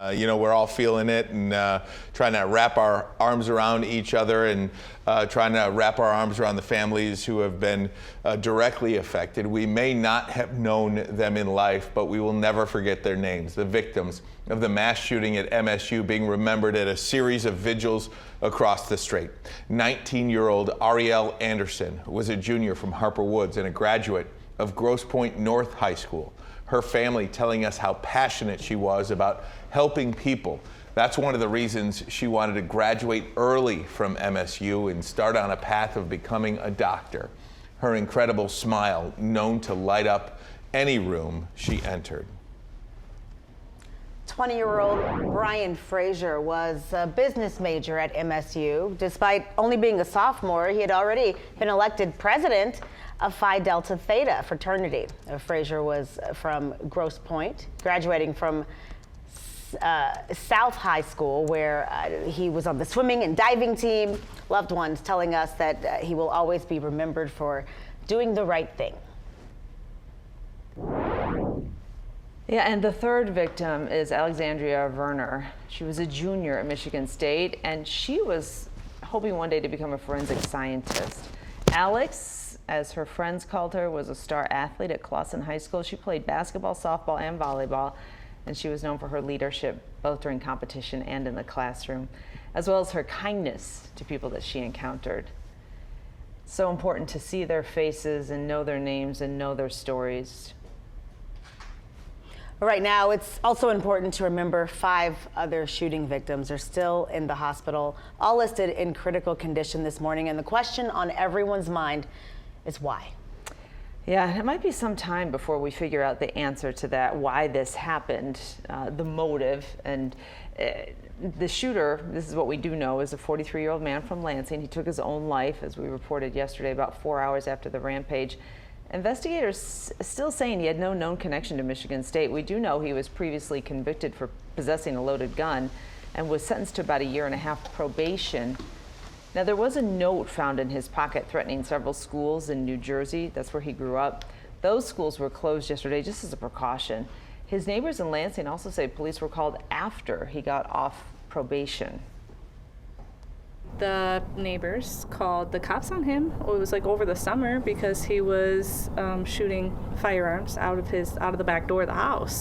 We're all feeling it and trying to wrap our arms around each other and trying to wrap our arms around the families who have been directly affected. We may not have known them in life, but we will never forget their names, the victims of the mass shooting at MSU being remembered at a series of vigils across the state. 19-year-old Ariel Anderson was a junior from Harper Woods and a graduate of Grosse Pointe North High School. Her family telling us how passionate she was about helping people. That's one of the reasons she wanted to graduate early from MSU and start on a path of becoming a doctor. Her incredible smile known to light up any room she entered. 20-year-old Brian Frazier was a business major at MSU. Despite only being a sophomore, he had already been elected president of Phi Delta Theta fraternity. Frazier was from Grosse Pointe, graduating from South High School, where he was on the swimming and diving team. Loved ones telling us that he will always be remembered for doing the right thing. Yeah, and the third victim is Alexandria Werner. She was a junior at Michigan State, and she was hoping one day to become a forensic scientist. Alex, as her friends called her, was a star athlete at Clawson High School. She played basketball, softball, and volleyball, and she was known for her leadership both during competition and in the classroom, as well as her kindness to people that she encountered. So important to see their faces and know their names and know their stories. Right now, it's also important to remember 5 other shooting victims are still in the hospital, all listed in critical condition this morning. And the question on everyone's mind is why? Yeah, it might be some time before we figure out the answer to that, why this happened, the motive. And the shooter, this is what we do know, is a 43-year-old man from Lansing. He took his own life, as we reported yesterday, about 4 hours after the rampage. Investigators still saying he had no known connection to Michigan State. We do know he was previously convicted for possessing a loaded gun and was sentenced to about a 1.5 year probation. Now, there was a note found in his pocket threatening several schools in New Jersey. That's where he grew up. Those schools were closed yesterday just as a precaution. His neighbors in Lansing also say police were called after he got off probation. The neighbors called the cops on him. It was like over the summer because he was shooting firearms out of the back door of the house.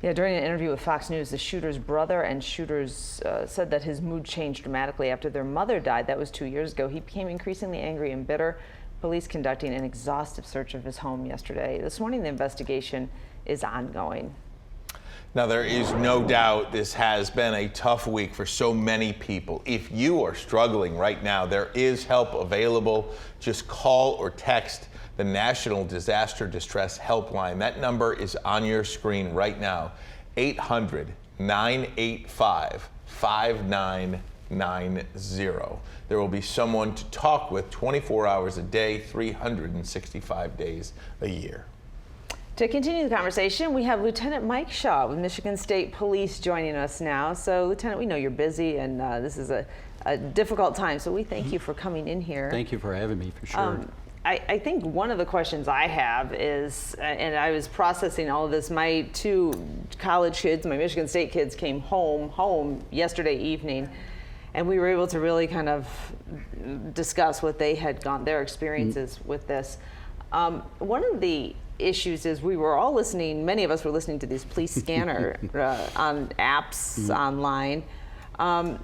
Yeah, during an interview with Fox News, the shooter's brother and shooters said that his mood changed dramatically after their mother died. That was 2 years ago. He became increasingly angry and bitter. Police conducting an exhaustive search of his home yesterday. This morning, the investigation is ongoing. Now, there is no doubt this has been a tough week for so many people. If you are struggling right now, there is help available. Just call or text the National Disaster Distress Helpline. That number is on your screen right now, 800-985-5990. There will be someone to talk with 24 hours a day, 365 days a year. To continue the conversation, we have Lieutenant Mike Shaw with Michigan State Police joining us now. So, Lieutenant, we know you're busy and this is a difficult time, so we thank you for coming in here. Thank you for having me, for sure. I think one of the questions I have is, and I was processing all of this, my 2 college kids, my Michigan State kids, came home yesterday evening, and we were able to really kind of discuss what they had their experiences with this. One of the issues is we were all listening, many of us were listening to these police scanner on apps online, and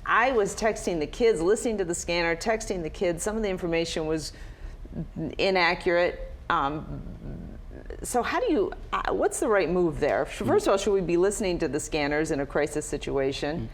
I was texting the kids, listening to the scanner, texting the kids. Some of the information was inaccurate. So how do you, what's the right move there? First of all, should we be listening to the scanners in a crisis situation?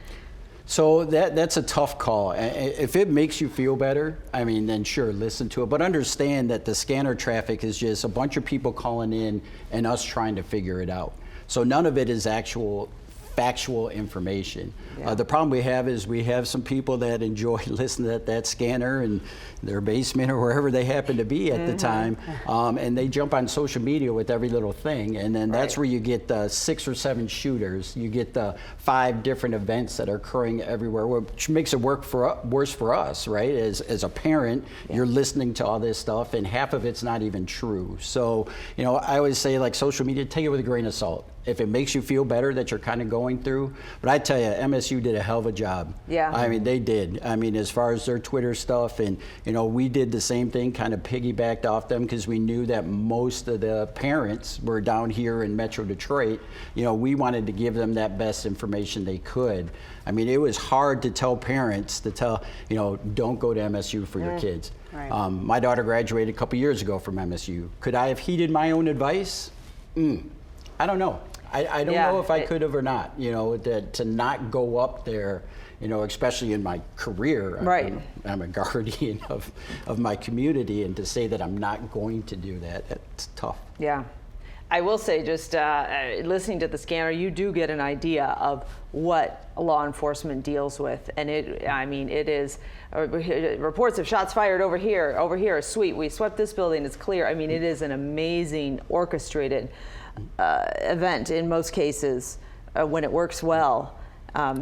So that's a tough call. If it makes you feel better, I mean, then sure, listen to it. But understand that the scanner traffic is just a bunch of people calling in and us trying to figure it out. So none of it is actual factual information. The problem we have is we have some people that enjoy listening to that scanner in their basement or wherever they happen to be at the time, and they jump on social media with every little thing, and then that's where you get the 6 or 7 shooters. You get the 5 different events that are occurring everywhere, which makes it worse for us, right? As a parent, you're listening to all this stuff, and half of it's not even true. So, you know, I always say, like, social media, take it with a grain of salt. If it makes you feel better that you're kind of going through. But I tell you, MSU did a hell of a job. Yeah. I mean, they did. I mean, as far as their Twitter stuff, and, you know, we did the same thing, kind of piggybacked off them because we knew that most of the parents were down here in Metro Detroit. You know, we wanted to give them that best information they could. I mean, it was hard to tell parents you know, don't go to MSU for your kids. Right. My daughter graduated a couple years ago from MSU. Could I have heeded my own advice? I don't know. I don't know if I could have or not, you know, to not go up there, you know, especially in my career. Right. I'm a guardian of my community, and to say that I'm not going to do that, that's tough. Yeah. I will say, just listening to the scanner, you do get an idea of what law enforcement deals with. And it is reports of shots fired over here, sweet. We swept this building, it's clear. I mean, it is an amazing orchestrated event in most cases when it works well.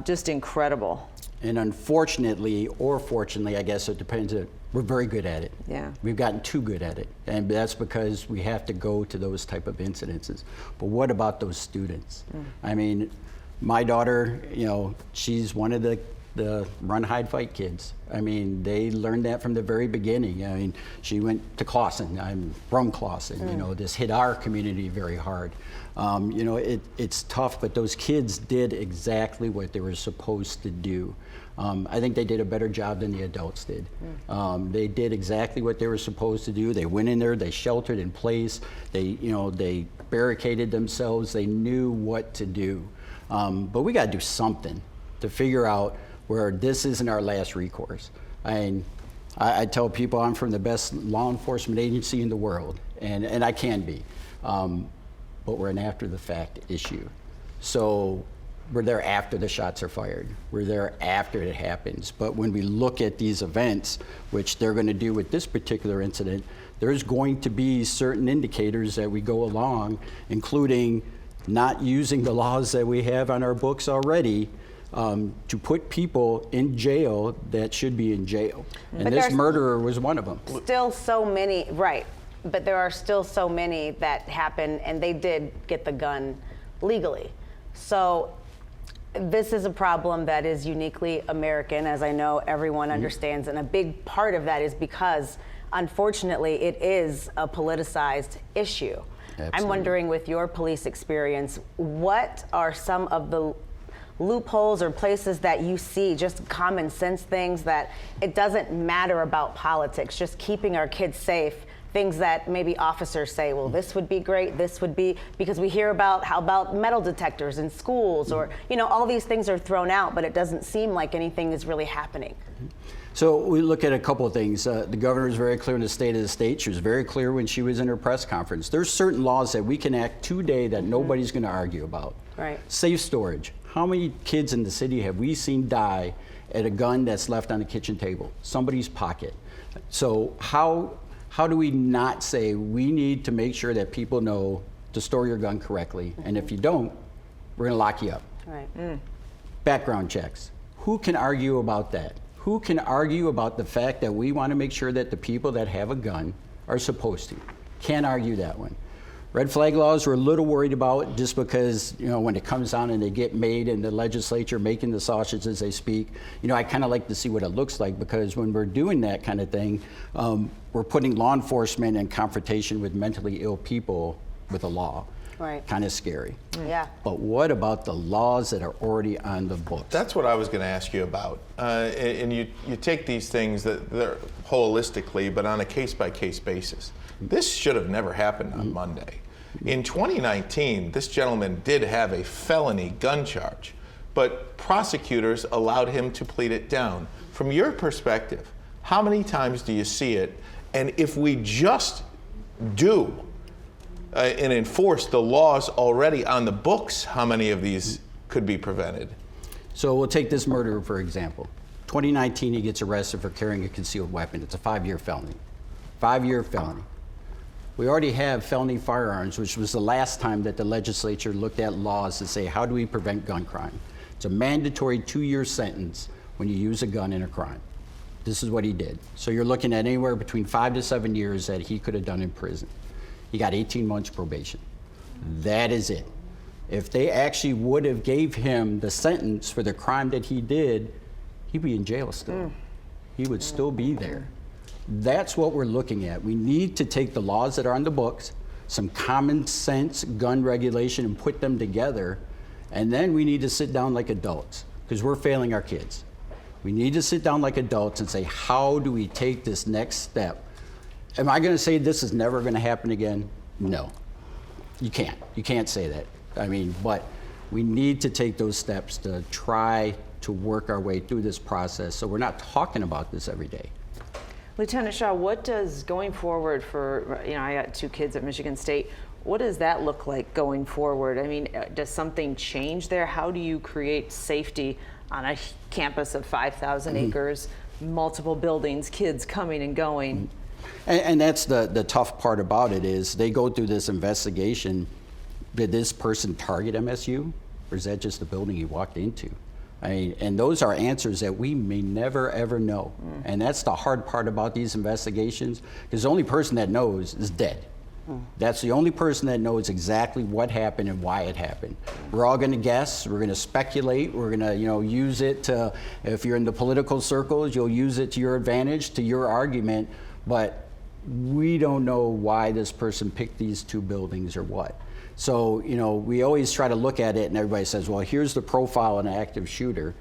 Just incredible. And unfortunately, or fortunately, I guess it depends, we're very good at it. Yeah. We've gotten too good at it. And that's because we have to go to those type of incidences. But what about those students? I mean, my daughter, you know, she's one of the run, hide, fight kids. I mean, they learned that from the very beginning. I mean, she went to Clawson. I'm from Clawson. You know, this hit our community very hard. You know, it's tough, but those kids did exactly what they were supposed to do. I think they did a better job than the adults did. They did exactly what they were supposed to do. They went in there, they sheltered in place, they barricaded themselves, they knew what to do. But we got to do something to figure out where this isn't our last recourse. I tell people I'm from the best law enforcement agency in the world, and I can be, but we're an after the fact issue. So we're there after the shots are fired. We're there after it happens. But when we look at these events, which they're going to do with this particular incident, there's going to be certain indicators that we go along, including not using the laws that we have on our books already to put people in jail that should be in jail. And this murderer was one of them. Still so many, right. But there are still so many that happen, and they did get the gun legally. So this is a problem that is uniquely American, as I know everyone understands, and a big part of that is because, unfortunately, it is a politicized issue. Absolutely. I'm wondering, with your police experience, what are some of the loopholes or places that you see, just common sense things that it doesn't matter about politics, just keeping our kids safe, things that maybe officers say, well, this would be great, this would be, because we hear about how about metal detectors in schools, or, you know, all these things are thrown out, but it doesn't seem like anything is really happening. So we look at a couple of things. The governor is very clear in the State of the State. She was very clear when she was in her press conference. There's certain laws that we can act today that nobody's going to argue about. Right. Safe storage. How many kids in the city have we seen die at a gun that's left on the kitchen table, somebody's pocket? So how do we not say we need to make sure that people know to store your gun correctly, and if you don't, we're going to lock you up? Right. Background checks. Who can argue about that? Who can argue about the fact that we want to make sure that the people that have a gun are supposed to? Can't argue that one. Red flag laws we're a little worried about, just because, you know, when it comes on and they get made in the legislature, making the sausage as they speak, you know, I kind of like to see what it looks like, because when we're doing that kind of thing, we're putting law enforcement in confrontation with mentally ill people with a law. Right. Kind of scary. Yeah. But what about the laws that are already on the books? That's what I was going to ask you about. And you take these things that they're holistically, but on a case-by-case basis. This should have never happened on Monday. In 2019, this gentleman did have a felony gun charge, but prosecutors allowed him to plead it down. From your perspective, how many times do you see it? And if we just and enforce the laws already on the books, how many of these could be prevented? So we'll take this murderer, for example. 2019, he gets arrested for carrying a concealed weapon. It's a 5-year felony. 5-year felony. We already have felony firearms, which was the last time that the legislature looked at laws to say, how do we prevent gun crime? It's a mandatory 2-year sentence when you use a gun in a crime. This is what he did. So you're looking at anywhere between 5 to 7 years that he could have done in prison. He got 18 months probation. That is it. If they actually would have gave him the sentence for the crime that he did, he'd be in jail still. He would still be there. That's what we're looking at. We need to take the laws that are on the books, some common sense gun regulation, and put them together. And then we need to sit down like adults, because we're failing our kids. We need to sit down like adults and say, how do we take this next step? Am I going to say this is never going to happen again? No. You can't. You can't say that. I mean, but we need to take those steps to try to work our way through this process so we're not talking about this every day. Lieutenant Shaw, what does going forward for, I got 2 kids at Michigan State. What does that look like going forward? I mean, does something change there? How do you create safety on a campus of 5,000 acres, multiple buildings, kids coming and going? And that's the tough part about it is they go through this investigation. Did this person target MSU? Or is that just the building he walked into? And those are answers that we may never, ever know. And that's the hard part about these investigations, because the only person that knows is dead. That's the only person that knows exactly what happened and why it happened. We're all going to guess, we're going to speculate, we're going to use it to, if you're in the political circles, you'll use it to your advantage, to your argument, but we don't know why this person picked these 2 buildings or what. So, we always try to look at it and everybody says, well, here's the profile of an active shooter.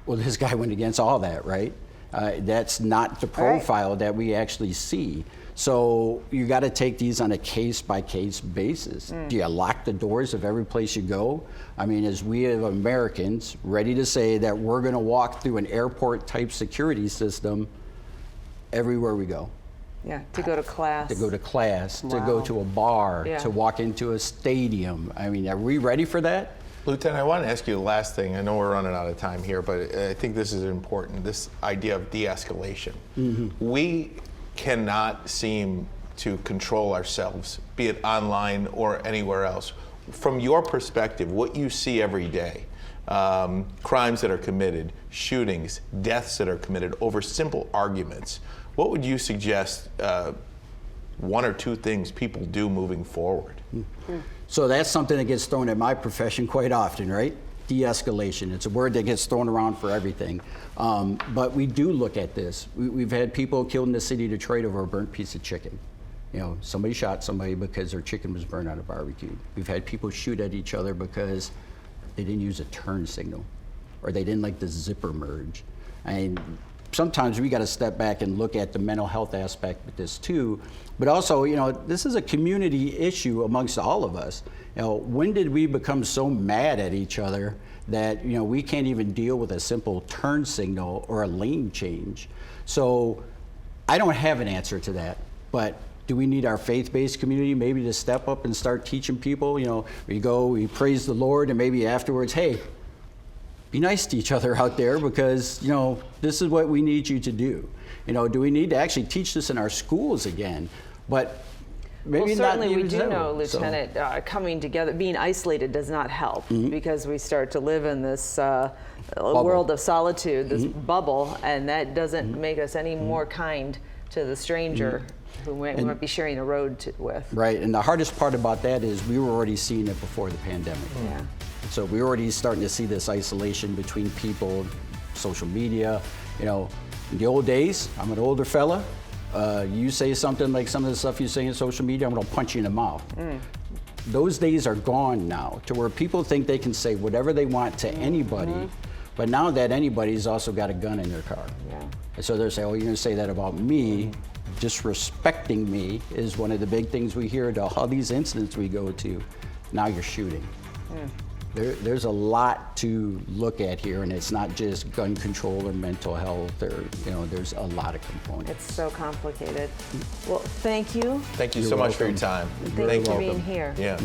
Well, this guy went against all that, right? That's not the profile that we actually see. So you got to take these on a case-by-case basis. Do you lock the doors of every place you go? I mean, as we as Americans ready to say that we're going to walk through an airport-type security system everywhere we go. Yeah, to go to class. To go to class, to go to a bar, to walk into a stadium. I mean, are we ready for that? Lieutenant, I want to ask you the last thing. I know we're running out of time here, but I think this is important, this idea of de-escalation. We cannot seem to control ourselves, be it online or anywhere else. From your perspective, what you see every day, crimes that are committed, shootings, deaths that are committed over simple arguments, what would you suggest 1 or 2 things people do moving forward? So that's something that gets thrown at my profession quite often, right? De-escalation. It's a word that gets thrown around for everything. But we do look at this. We've had people killed in the city of Detroit over a burnt piece of chicken. Somebody shot somebody because their chicken was burned on a barbecue. We've had people shoot at each other because they didn't use a turn signal or they didn't like the zipper merge. Sometimes we got to step back and look at the mental health aspect with this too. But also, this is a community issue amongst all of us. When did we become so mad at each other that we can't even deal with a simple turn signal or a lane change? So I don't have an answer to that, but do we need our faith-based community maybe to step up and start teaching people? We go, we praise the Lord, and maybe afterwards, hey, be nice to each other out there because, this is what we need you to do. Do we need to actually teach this in our schools again? But maybe well, certainly not we do know, so. Lieutenant, coming together, being isolated does not help because we start to live in this world of solitude, this bubble, and that doesn't make us any more kind to the stranger who we might be sharing a road with. Right, and the hardest part about that is we were already seeing it before the pandemic. Yeah. So we're already starting to see this isolation between people, social media. In the old days, I'm an older fella. You say something like some of the stuff you say in social media, I'm going to punch you in the mouth. Those days are gone now, to where people think they can say whatever they want to anybody, but now that anybody's also got a gun in their car. And so they're saying, oh, you're going to say that about me. Disrespecting me is one of the big things we hear to all these incidents we go to. Now you're shooting. There's a lot to look at here, and it's not just gun control or mental health, or there's a lot of components. It's so complicated. Well, thank you. Thank you so much for your time. Thank you for being here. Yeah.